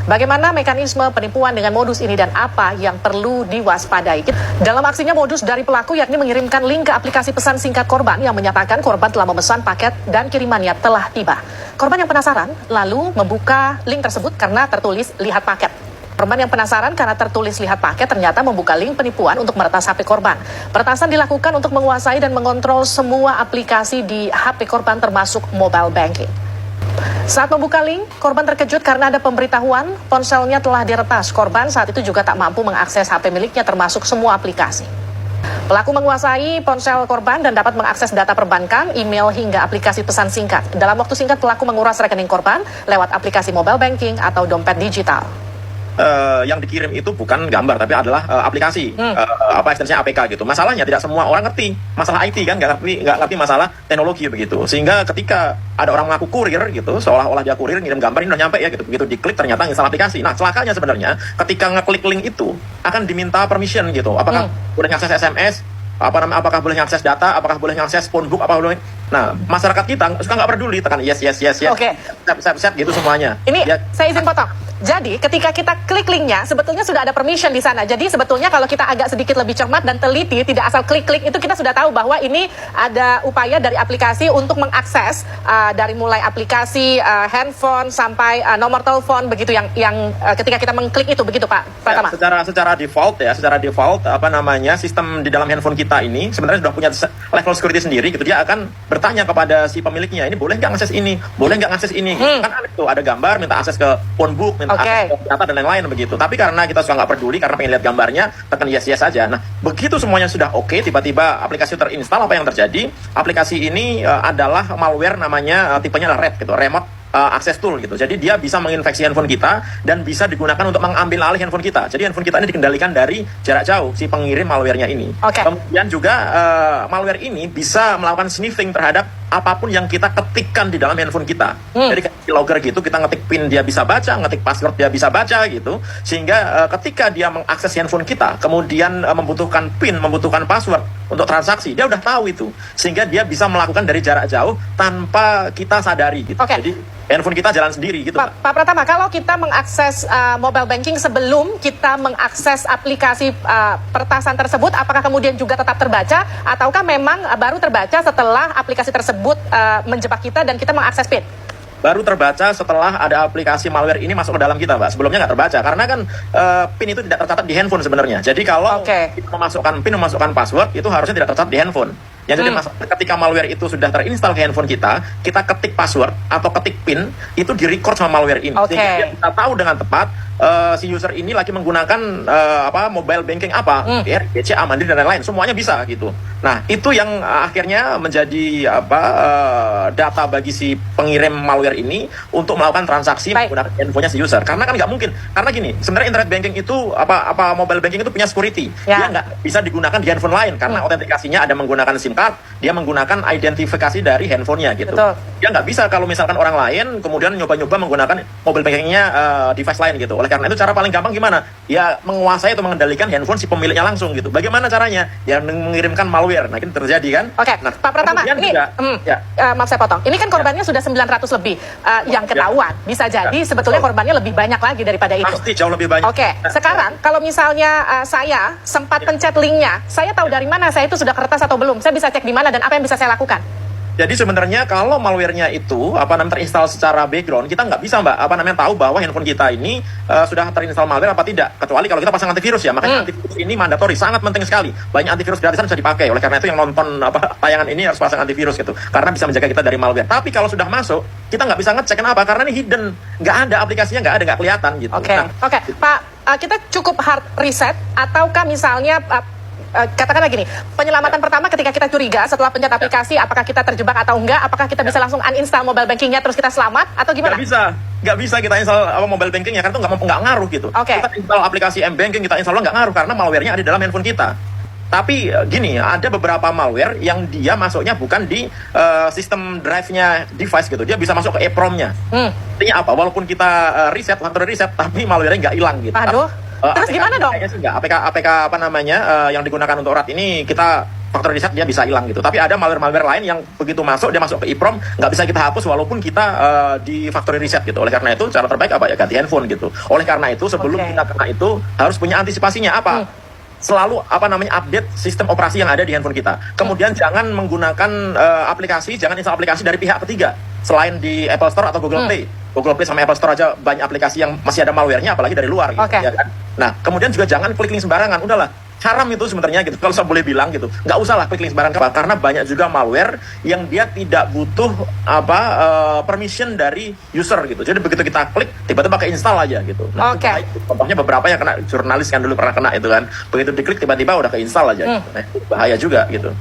Bagaimana mekanisme penipuan dengan modus ini dan apa yang perlu diwaspadai? Dalam aksinya, modus dari pelaku yakni mengirimkan link ke aplikasi pesan singkat korban yang menyatakan korban telah memesan paket dan kirimannya telah tiba. Korban yang penasaran lalu membuka link tersebut karena tertulis lihat paket. Korban yang penasaran karena tertulis lihat paket ternyata membuka link penipuan untuk meretas HP korban. Peretasan dilakukan untuk menguasai dan mengontrol semua aplikasi di HP korban termasuk mobile banking. Saat membuka link, korban terkejut karena ada pemberitahuan ponselnya telah diretas. Korban saat itu juga tak mampu mengakses HP miliknya termasuk semua aplikasi. Pelaku menguasai ponsel korban dan dapat mengakses data perbankan, email hingga aplikasi pesan singkat. Dalam waktu singkat, pelaku menguras rekening korban lewat aplikasi mobile banking atau dompet digital. Yang dikirim itu bukan gambar tapi adalah aplikasi, ekstensinya APK gitu. Masalahnya tidak semua orang ngerti masalah IT kan, nggak ngerti masalah teknologi begitu. Sehingga ketika ada orang mengaku kurir gitu, seolah-olah dia kurir ngirim gambar, ini udah nyampe ya gitu. Begitu diklik ternyata install aplikasi. Nah, celakanya sebenarnya ketika ngeklik link itu akan diminta permission gitu. Apakah boleh ngakses SMS? Apakah boleh ngakses data? Apakah boleh ngakses phonebook? Nah, masyarakat kita suka nggak peduli, tekan yes. Oke. Set gitu semuanya. Ini ya. Saya izin potong. Jadi ketika kita klik linknya, sebetulnya sudah ada permission di sana. Jadi sebetulnya kalau kita agak sedikit lebih cermat dan teliti, tidak asal klik-klik, itu kita sudah tahu bahwa ini ada upaya dari aplikasi untuk mengakses dari mulai aplikasi handphone sampai nomor telepon begitu yang ketika kita mengklik itu begitu Pak Pratama. Ya, secara default sistem di dalam handphone kita ini sebenarnya sudah punya level security sendiri gitu. Dia akan bertanya kepada si pemiliknya, ini boleh nggak ngakses ini, boleh nggak ngakses ini. Kan aneh tuh, ada gambar minta akses ke phonebook, akses ke data dan lain-lain begitu. Tapi karena kita suka nggak peduli, karena pengen lihat gambarnya, tekan yes saja. Nah, begitu semuanya sudah oke, tiba-tiba aplikasi terinstall, apa yang terjadi? Aplikasi ini adalah malware, namanya tipenya adalah RAT gitu, remote access tool gitu. Jadi dia bisa menginfeksi handphone kita dan bisa digunakan untuk mengambil alih handphone kita. Jadi handphone kita ini dikendalikan dari jarak jauh, si pengirim malwarenya ini. Kemudian juga malware ini bisa melakukan sniffing terhadap apapun yang kita ketikkan di dalam handphone kita. Jadi keylogger gitu, kita ngetik PIN dia bisa baca, ngetik password dia bisa baca gitu. Sehingga ketika dia mengakses handphone kita, kemudian membutuhkan PIN, membutuhkan password untuk transaksi, dia udah tahu itu. Sehingga dia bisa melakukan dari jarak jauh tanpa kita sadari gitu. Jadi handphone kita jalan sendiri gitu. Pak Pratama, kalau kita mengakses mobile banking sebelum kita mengakses aplikasi peretasan tersebut, apakah kemudian juga tetap terbaca ataukah memang baru terbaca setelah aplikasi tersebut menjebak kita dan kita mengakses PIN? Baru terbaca setelah ada aplikasi malware ini masuk ke dalam kita, Mbak. Sebelumnya nggak terbaca, karena kan PIN itu tidak tercatat di handphone sebenarnya. Jadi kalau kita memasukkan PIN, memasukkan password, itu harusnya tidak tercatat di handphone. Yang jadi masalah ketika malware itu sudah terinstall ke handphone kita ketik password atau ketik PIN, itu di-record sama malware ini. Sehingga kita tahu dengan tepat si user ini lagi menggunakan mobile banking BCA, Mandiri dan lain-lain, semuanya bisa gitu. Nah, itu yang akhirnya menjadi data bagi si pengirim malware ini untuk melakukan transaksi menggunakan handphonenya si user. Karena kan nggak mungkin. Karena gini, sebenarnya internet banking itu mobile banking itu punya security. Dia nggak bisa digunakan di handphone lain karena autentikasinya ada menggunakan SIM card, dia menggunakan identifikasi dari handphonenya gitu. Dia nggak bisa kalau misalkan orang lain kemudian nyoba-nyoba menggunakan mobile bankingnya device lain gitu. Oleh karena itu cara paling gampang gimana? Ya menguasai atau mengendalikan handphone si pemiliknya langsung gitu. Bagaimana caranya? Ya mengirimkan malware. Nah, ini terjadi kan? Nah, Pak Pratama, ini maaf saya potong. Ini kan korbannya sudah 900 lebih yang ketahuan. Bisa jadi sebetulnya korbannya lebih banyak lagi daripada itu. Pasti jauh lebih banyak. Sekarang kalau misalnya saya sempat pencet linknya, saya tahu dari mana saya itu sudah kertas atau belum. Saya bisa cek di mana dan apa yang bisa saya lakukan. Jadi sebenarnya kalau malwarenya itu terinstall secara background, kita nggak bisa tahu bahwa handphone kita ini sudah terinstall malware apa tidak, kecuali kalau kita pasang antivirus ya. Makanya antivirus ini mandatori, sangat penting sekali. Banyak antivirus gratisan bisa dipakai. Oleh karena itu yang nonton tayangan ini harus pasang antivirus gitu, karena bisa menjaga kita dari malware. Tapi kalau sudah masuk, kita nggak bisa ngecek. Kenapa? Karena ini hidden, nggak ada aplikasinya, nggak kelihatan gitu. Pak, kita cukup hard reset ataukah misalnya katakanlah gini, penyelamatan pertama ketika kita curiga setelah pencet aplikasi, apakah kita terjebak atau enggak, apakah kita bisa langsung uninstall mobile bankingnya terus kita selamat atau gimana? Nggak bisa kita install mobile bankingnya karena itu nggak ngaruh gitu. Kita install aplikasi M-Banking, kita install nggak ngaruh karena malwarenya ada di dalam handphone kita. Tapi gini, ada beberapa malware yang dia masuknya bukan di sistem drive-nya device gitu. Dia bisa masuk ke EEPROM-nya. Artinya apa? Walaupun kita factory reset, tapi malware-nya nggak hilang gitu. Terus gimana dong? APK yang digunakan untuk RAT ini kita factory reset dia bisa hilang gitu. Tapi ada malware-malware lain yang begitu masuk, dia masuk ke EEPROM, nggak bisa kita hapus walaupun kita di factory reset gitu. Oleh karena itu, cara terbaik apa ya? Ganti handphone gitu. Oleh karena itu, sebelum kita kena itu, harus punya antisipasinya apa? Selalu update sistem operasi yang ada di handphone kita. Kemudian jangan menggunakan aplikasi, jangan install aplikasi dari pihak ketiga selain di Apple Store atau Google Play. Google Play sama Apple Store aja banyak aplikasi yang masih ada malware-nya, apalagi dari luar gitu, ya kan. Nah, kemudian juga jangan klik link sembarangan. Udahlah, haram itu sebenarnya gitu. Kalau saya boleh bilang gitu, nggak usah lah klik link sembarangan karena banyak juga malware yang dia tidak butuh permission dari user gitu. Jadi begitu kita klik, tiba-tiba pakai install aja gitu. Nah, contohnya beberapa yang kena, jurnalis kan dulu pernah kena itu kan. Begitu diklik tiba-tiba udah ke install aja. Gitu. Nah, bahaya juga gitu.